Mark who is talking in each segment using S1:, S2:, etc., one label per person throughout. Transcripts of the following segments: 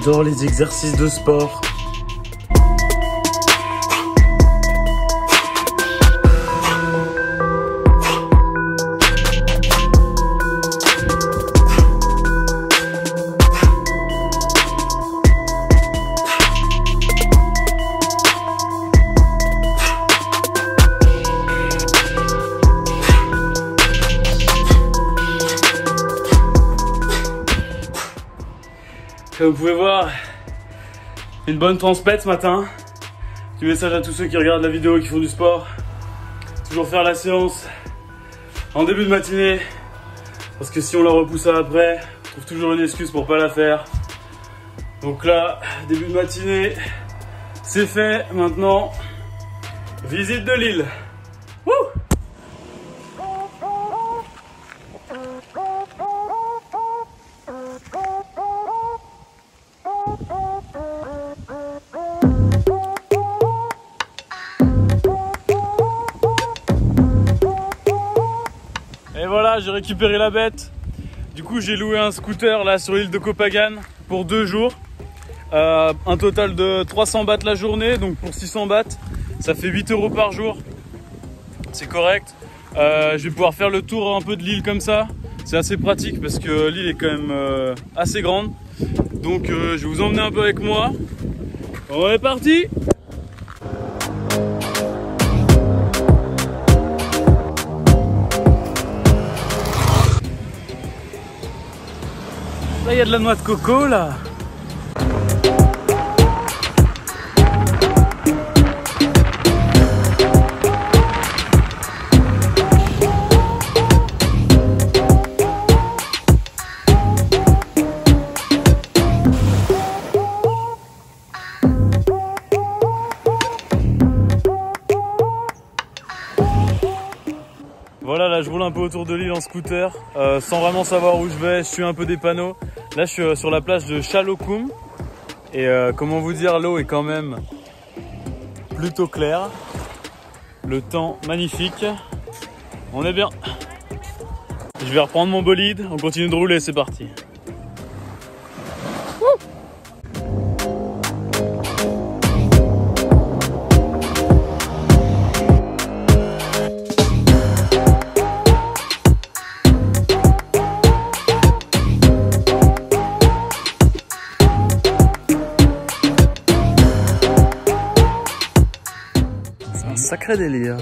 S1: J'adore les exercices de sport. Comme vous pouvez voir, une bonne transpète ce matin. Petit message à tous ceux qui regardent la vidéo et qui font du sport. Toujours faire la séance en début de matinée. Parce que si on la repousse à après, on trouve toujours une excuse pour pas la faire. Donc là, début de matinée, c'est fait. Maintenant, visite de l'île. Wouh! Et voilà, j'ai récupéré la bête. Du coup, j'ai loué un scooter là sur l'île de Koh Phangan pour 2 jours. Un total de 300 bahts la journée, donc pour 600 bahts, ça fait 8 € par jour. C'est correct. Je vais pouvoir faire le tour un peu de l'île comme ça. C'est assez pratique parce que l'île est quand même assez grande. Donc je vais vous emmener un peu avec moi. On est parti! Là, il y a de la noix de coco, là. Voilà, là je roule un peu autour de l'île en scooter, sans vraiment savoir où je vais, je suis un peu des panneaux. Là je suis sur la plage de Chalokum et comment vous dire, l'eau est quand même plutôt claire. Le temps magnifique, on est bien. Je vais reprendre mon bolide, on continue de rouler, c'est parti. Sacré délire.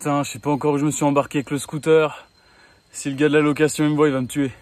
S1: Putain, je sais pas encore où je me suis embarqué avec le scooter. Si le gars de la location il me voit, il va me tuer.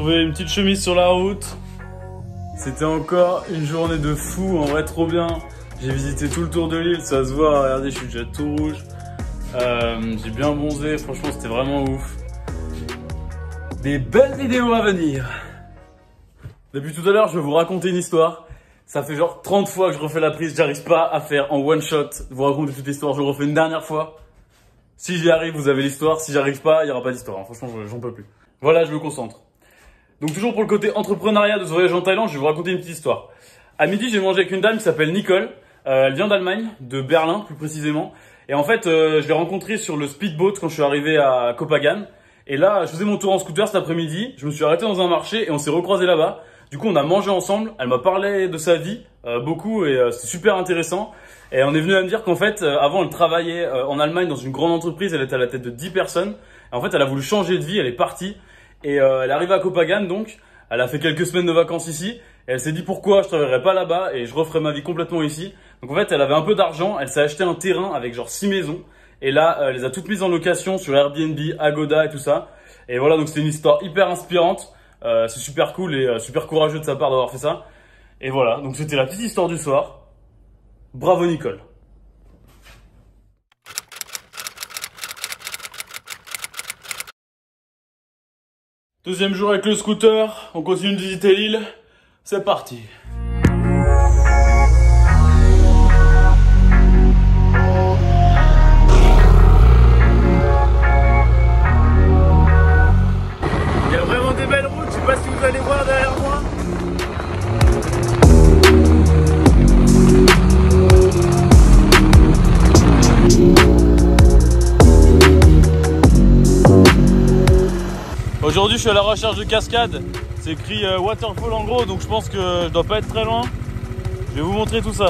S1: Une petite chemise sur la route. C'était encore une journée de fou, en vrai trop bien. J'ai visité tout le tour de l'île, ça se voit, regardez je suis déjà tout rouge. J'ai bien bronzé, franchement c'était vraiment ouf. Des belles vidéos à venir. Depuis tout à l'heure je vais vous raconter une histoire. Ça fait genre 30 fois que je refais la prise, j'arrive pas à faire en one shot, vous raconter toute l'histoire, je le refais une dernière fois. Si j'y arrive, vous avez l'histoire, si j'y arrive pas, il n'y aura pas d'histoire, franchement j'en peux plus. Voilà, je me concentre. Donc toujours pour le côté entrepreneuriat de ce voyage en Thaïlande, je vais vous raconter une petite histoire. À midi, j'ai mangé avec une dame qui s'appelle Nicole. Elle vient d'Allemagne, de Berlin plus précisément. Et en fait, je l'ai rencontré sur le speedboat quand je suis arrivé à Copagan. Et là, je faisais mon tour en scooter cet après-midi. Je me suis arrêté dans un marché et on s'est recroisés là-bas. Du coup, on a mangé ensemble. Elle m'a parlé de sa vie beaucoup et c'était super intéressant. Et on est venu à me dire qu'en fait, avant, elle travaillait en Allemagne dans une grande entreprise. Elle était à la tête de 10 personnes. Et en fait, elle a voulu changer de vie. Elle est partie et elle est arrivée à Copagan. Donc, elle a fait quelques semaines de vacances ici. Et elle s'est dit pourquoi je travaillerais pas là-bas et je referais ma vie complètement ici. Donc en fait, elle avait un peu d'argent. Elle s'est acheté un terrain avec genre 6 maisons. Et là, elle les a toutes mises en location sur Airbnb, Agoda et tout ça. Et voilà, donc c'était une histoire hyper inspirante. C'est super cool et super courageux de sa part d'avoir fait ça. Et voilà, donc c'était la petite histoire du soir. Bravo Nicole. Deuxième jour avec le scooter. On continue de visiter l'île. C'est parti. Aujourd'hui je suis à la recherche de cascades, c'est écrit waterfall en gros, donc je pense que je dois pas être très loin. Je vais vous montrer tout ça.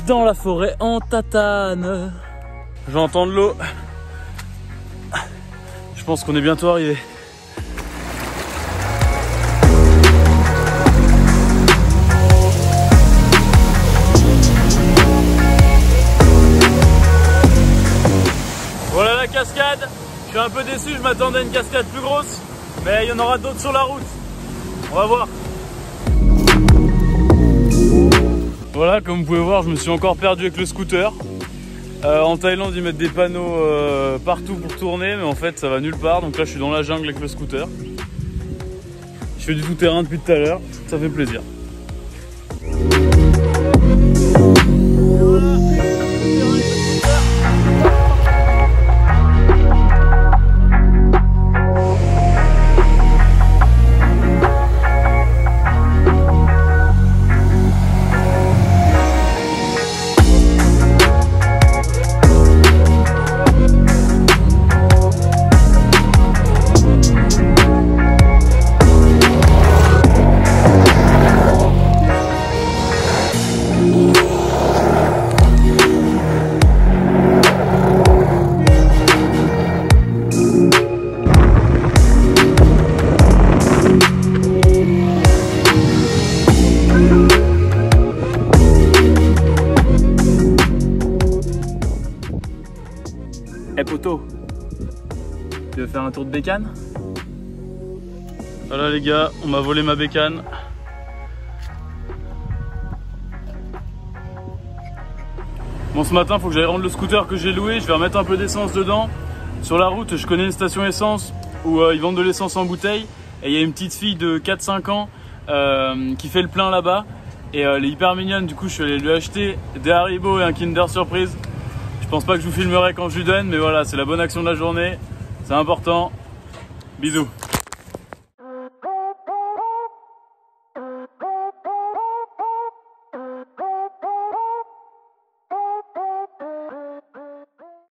S1: Dans la forêt en tatane, j'entends de l'eau. Je pense qu'on est bientôt arrivé. Voilà la cascade, je suis un peu déçu, je m'attendais à une cascade plus grosse, mais il y en aura d'autres sur la route, on va voir. Voilà, comme vous pouvez voir, je me suis encore perdu avec le scooter. En Thaïlande, ils mettent des panneaux partout pour tourner, mais en fait ça va nulle part, donc là je suis dans la jungle avec le scooter. Je fais du tout-terrain depuis tout à l'heure, ça fait plaisir. Eh poto, tu veux faire un tour de bécane? Voilà les gars, on m'a volé ma bécane. Bon, ce matin, faut que j'aille rendre le scooter que j'ai loué. Je vais remettre un peu d'essence dedans. Sur la route, je connais une station essence où ils vendent de l'essence en bouteille. Et il y a une petite fille de 4-5 ans qui fait le plein là-bas. Et elle est hyper mignonne, du coup je suis allé lui acheter des Haribo et un Kinder Surprise. Je pense pas que je vous filmerai quand je lui donne, mais voilà, c'est la bonne action de la journée. C'est important. Bisous.